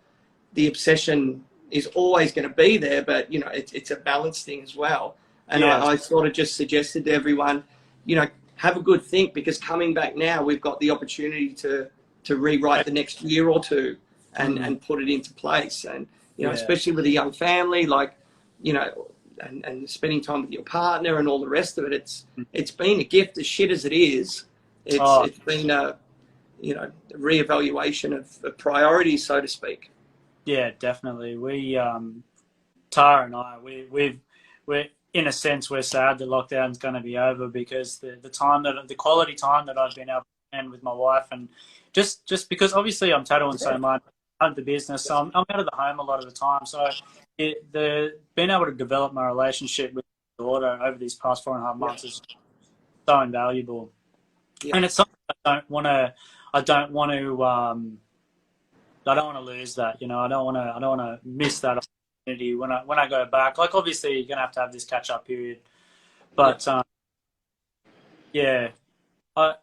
the obsession is always going to be there, but, you know, it's a balance thing as well. And Yeah. I sort of just suggested to everyone, you know, have a good think, because coming back now, we've got the opportunity to rewrite the next year or two and put it into place. And, you know, especially with a young family, like, you know, and spending time with your partner and all the rest of it, it's been a gift. As shit as it is, it's been a, you know, a reevaluation of priorities, so to speak. Yeah, definitely. We, Tara and I, we're in a sense, we're sad that lockdown's going to be over, because the quality time that I've been able to spend with my wife, and just because obviously I'm tattooing so much, I have the business, so I'm out of the home a lot of the time. So being able to develop my relationship with my daughter over these past 4.5 months is so invaluable. And it's something I don't want to lose that. You know, I don't want to miss that opportunity when I go back. Like, obviously you're gonna have this catch up period, but I just want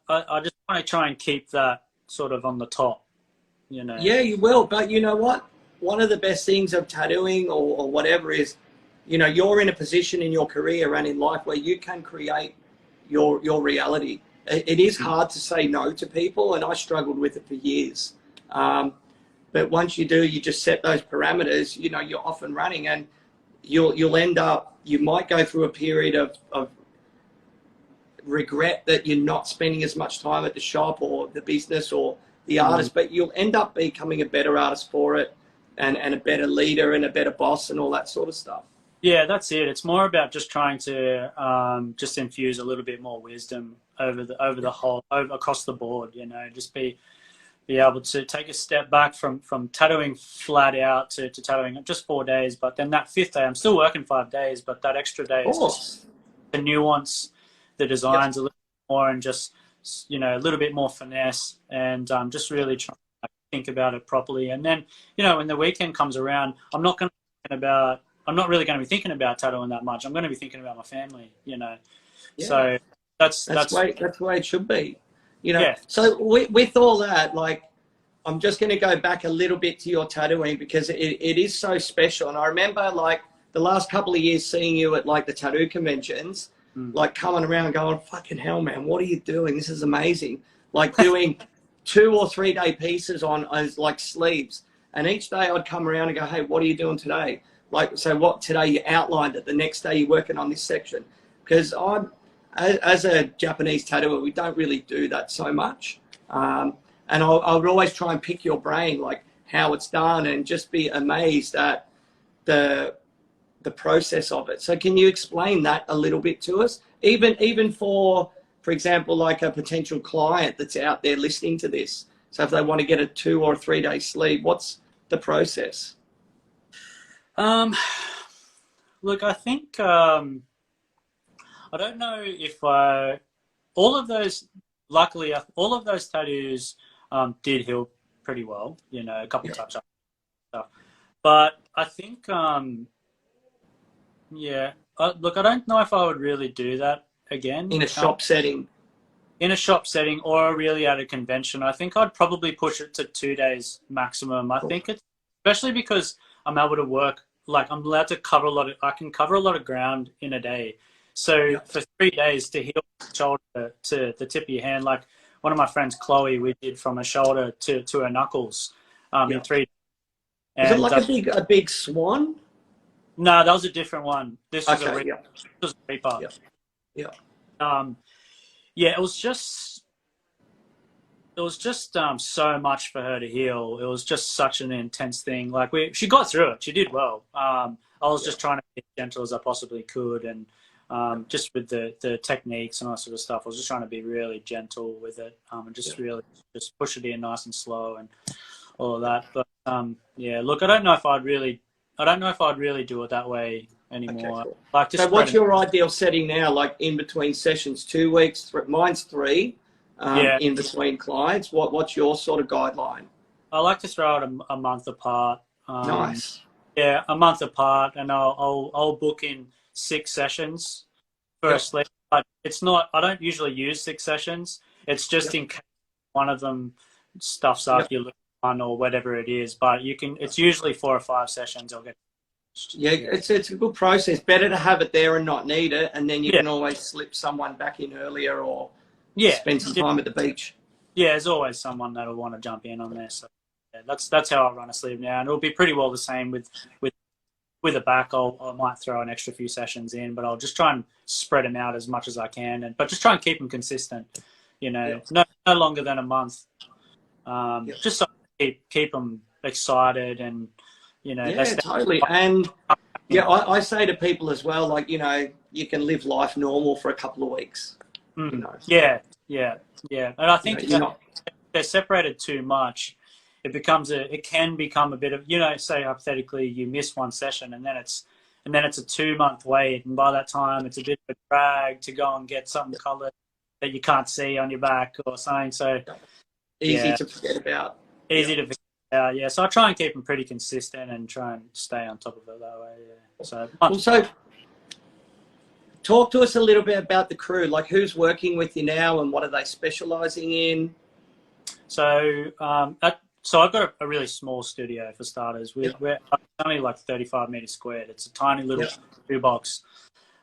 to try and keep that sort of on the top. You know. Yeah, you will. But you know what? One of the best things of tattooing or whatever is, you know, you're in a position in your career and in life where you can create your reality. It is hard to say no to people, and I struggled with it for years. But once you do, you just set those parameters, you know, you're off and running, and you'll end up, you might go through a period of regret that you're not spending as much time at the shop or the business or the artist, but you'll end up becoming a better artist for it, and a better leader and a better boss and all that sort of stuff. Yeah, that's it. It's more about just trying to just infuse a little bit more wisdom over the whole, across the board. You know, just be able to take a step back from tattooing flat out to tattooing just 4 days. But then that 5th day, I'm still working 5 days, but that extra day is just the nuance, the designs a little more, and just, you know, a little bit more finesse, and just really trying to think about it properly. And then, you know, when the weekend comes around, I'm not really going to be thinking about tattooing that much. I'm going to be thinking about my family, you know. Yeah. So that's the way it should be, you know. Yeah. So with all that, like, I'm just going to go back a little bit to your tattooing, because it is so special. And I remember, like, the last couple of years seeing you at, like, the tattoo conventions, like, coming around and going, fucking hell, man, what are you doing? This is amazing. Like, doing 2 or 3 day pieces on, like, sleeves. And each day I'd come around and go, hey, what are you doing today? Like, so what, today you outlined it, the next day you're working on this section. Because as a Japanese tattooer, we don't really do that so much. And I would always try and pick your brain, like, how it's done, and just be amazed at the process of it. So can you explain that a little bit to us? Even for example, like a potential client that's out there listening to this. So if they want to get a 2 or 3 day sleeve, what's the process? Look, I think, I don't know if all of those, luckily, all of those tattoos did heal pretty well, you know, a couple of touch-ups stuff. But I think, look, I don't know if I would really do that again. In a shop setting? In a shop setting, or really at a convention. I think I'd probably push it to 2 days maximum. I think it's, especially because I'm able to work, like, I'm allowed to cover I can cover a lot of ground in a day. So for 3 days to heal the shoulder to the tip of your hand, like one of my friends, Chloe, we did from her shoulder to her knuckles in 3 days. Was it like a big swan? No, that was a different one. This was a Reaper. It was just so much for her to heal. It was just such an intense thing. Like, she got through it. She did well. I was just trying to be as gentle as I possibly could, and just with the techniques and all that sort of stuff, I was just trying to be really gentle with it, and just really just push it in nice and slow and all of that. But look, I don't know if I'd really do it that way anymore. Okay, cool. Like, so what's your ideal setting now? Like, in between sessions, 2 weeks? Mine's 3. Yeah. in between clients? What's your sort of guideline? I like to throw it a month apart. Nice. Yeah, a month apart, and I'll book in 6 sessions firstly. But it's not. I don't usually use 6 sessions. It's just in case one of them stuffs up your one or whatever it is. But you can. It's usually 4 or 5 sessions. I'll get. Yeah, it's a good process. Better to have it there and not need it, and then you can always slip someone back in earlier or spend some time at the beach. Yeah, there's always someone that'll want to jump in on there. So yeah, that's how I run a sleeve now, and it'll be pretty well the same with a back. I might throw an extra few sessions in, but I'll just try and spread them out as much as I can, but just try and keep them consistent. No longer than a month. Just so I keep them excited and totally. And I say to people as well, like, you can live life normal for a couple of weeks. Yeah. And I think if they're separated too much, it can become a bit of, say hypothetically you miss one session and then it's a 2-month wait, and by that time it's a bit of a drag to go and get something coloured that you can't see on your back or something. So easy to forget about. Easy to forget about, yeah. So I try and keep them pretty consistent and try and stay on top of it that way. Yeah. So talk to us a little bit about the crew. Like, who's working with you now and what are they specialising in? So I've got a really small studio for starters. We're only like 35 meters squared. It's a tiny little shoebox.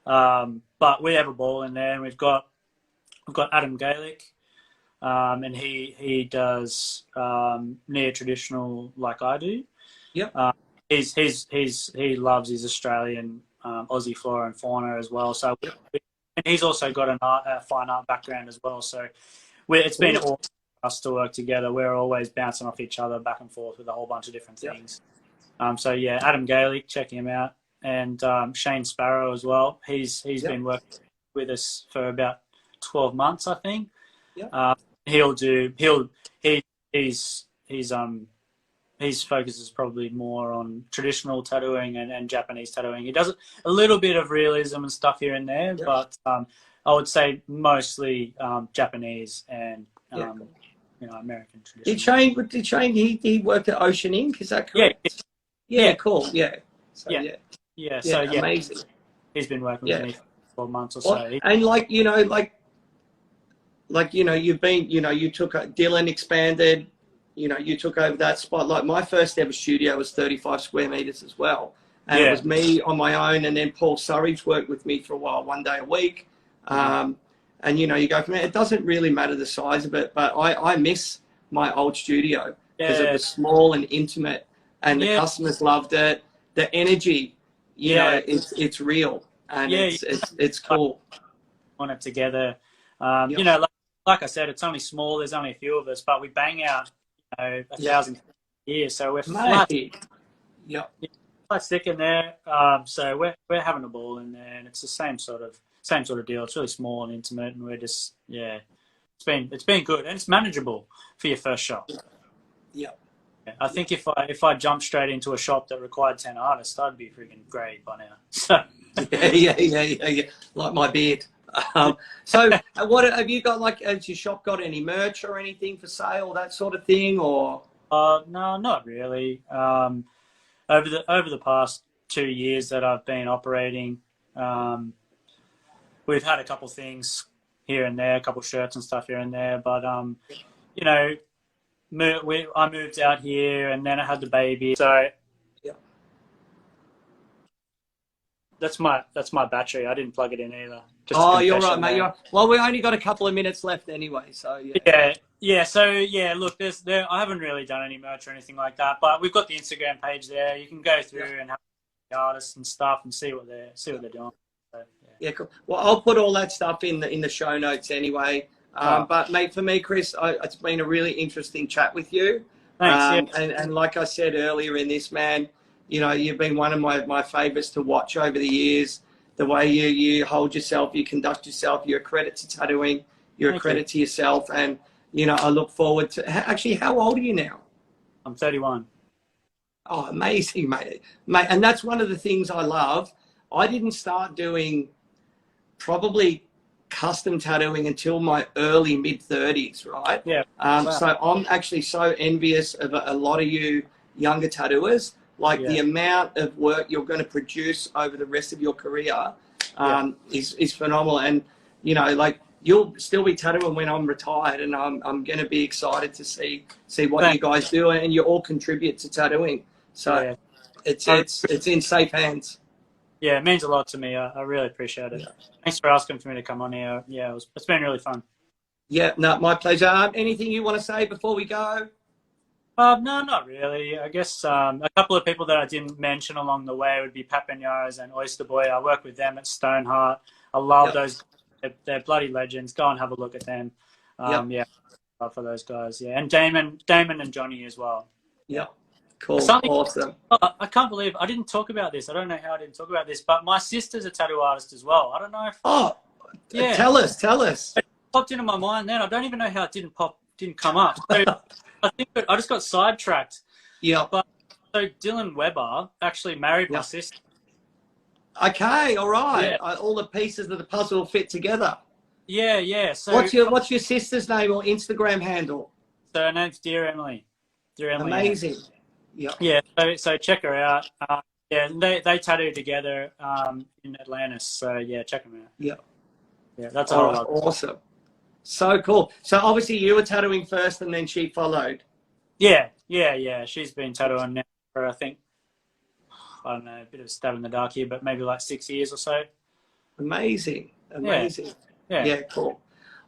But we have a ball in there, and we've got Adam Gaelic, and he does near traditional like I do. Yep. He loves his Australian Aussie flora and fauna as well. So and he's also got a fine art background as well. So it's been all us to work together. We're always bouncing off each other back and forth with a whole bunch of different things. So yeah, Adam Gaelic, check him out, and Shane Sparrow as well. He's been working with us for about 12 months, I think. His focus is probably more on traditional tattooing and Japanese tattooing. He does a little bit of realism and stuff here and there, but I would say mostly Japanese and American traditional. Did Shane he worked at Ocean Ink? Is that correct? Yeah, cool. Yeah. So, amazing. He's been working with me for 12 months or so. And you've been, you took Dylan expanded. You took over that spot. Like, my first ever studio was 35 square meters as well. And it was me on my own. And then Paul Surridge worked with me for a while, 1 day a week. And, you go from there. It doesn't really matter the size of it, but I miss my old studio because it was small and intimate, and the customers loved it. The energy, it's real, and it's cool. On it together. Like I said, it's only small. There's only a few of us, but we bang out 1,000 a year, so we're flat. Flat stick in there. So we're having a ball in there, and it's the same sort of deal. It's really small and intimate, and we're just it's been good, and it's manageable for your first shop. I think if I jumped straight into a shop that required 10 artists, I'd be freaking great by now. So yeah, like my beard. So what have you got? Like, has your shop got any merch or anything for sale, that sort of thing, or? No, not really. Over the past 2 years that I've been operating, we've had a couple things here and there, a couple shirts and stuff here and there, but I moved out here and then I had the baby, so that's my battery. I didn't plug it in either. You're right, mate. Well, we only got a couple of minutes left anyway, so yeah. So look, I haven't really done any merch or anything like that, but we've got the Instagram page there. You can go through and have the artists and stuff and see what they're doing. So, cool. Well, I'll put all that stuff in the show notes anyway. But mate, for me, Chris, it's been a really interesting chat with you. Thanks. And like I said earlier in this, man, you've been one of my favourites to watch over the years. The way you hold yourself, you conduct yourself, you're a credit to tattooing, you're a credit to yourself. And, I look forward to... Actually, how old are you now? I'm 31. Oh, amazing, mate. And that's one of the things I love. I didn't start doing probably custom tattooing until my early mid-30s, right? Yeah. Wow. So I'm actually so envious of a lot of you younger tattooers. Like the amount of work you're going to produce over the rest of your career is phenomenal. And, you know, like you'll still be tattooing when I'm retired, and I'm going to be excited to see what you guys do, and you all contribute to tattooing. So it's in safe hands. Yeah, it means a lot to me. I really appreciate it. Thanks for asking for me to come on here. Yeah, it's been really fun. Yeah, no, my pleasure. Anything you want to say before we go? No, not really. I guess a couple of people that I didn't mention along the way would be Papagnars and Oyster Boy. I work with them at Stoneheart. I love those. They're bloody legends. Go and have a look at them. Yeah, love for those guys. Yeah, and Damon and Johnny as well. Yep. Cool. Awesome. I can't believe I didn't talk about this. I don't know how I didn't talk about this, but my sister's a tattoo artist as well. I don't know if... Tell us. It popped into my mind then. I don't even know how it didn't come up. So I think I just got sidetracked. Yeah. But so Dylan Weber actually married my sister. Okay, all right. Yeah. All the pieces of the puzzle fit together. Yeah. So what's your sister's name or Instagram handle? So her name's Dear Emily. Amazing. Yeah. So check her out. They tattoo together in Atlantis. So yeah, check them out. Yeah, that's all. Awesome. So cool. So obviously you were tattooing first, and then she followed. Yeah. She's been tattooing now for, I think, I don't know, a bit of a stab in the dark here, but maybe like 6 years or so. Amazing. Yeah, cool.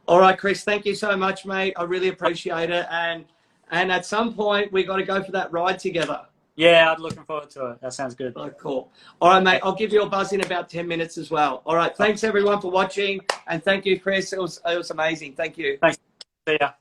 All right, Chris, thank you so much, mate. I really appreciate it. And at some point, we got to go for that ride together. Yeah, I'm looking forward to it. That sounds good. Oh, cool. All right, mate. I'll give you a buzz in about 10 minutes as well. All right. Thanks, everyone, for watching. And thank you, Chris. It was amazing. Thank you. Thanks. See ya.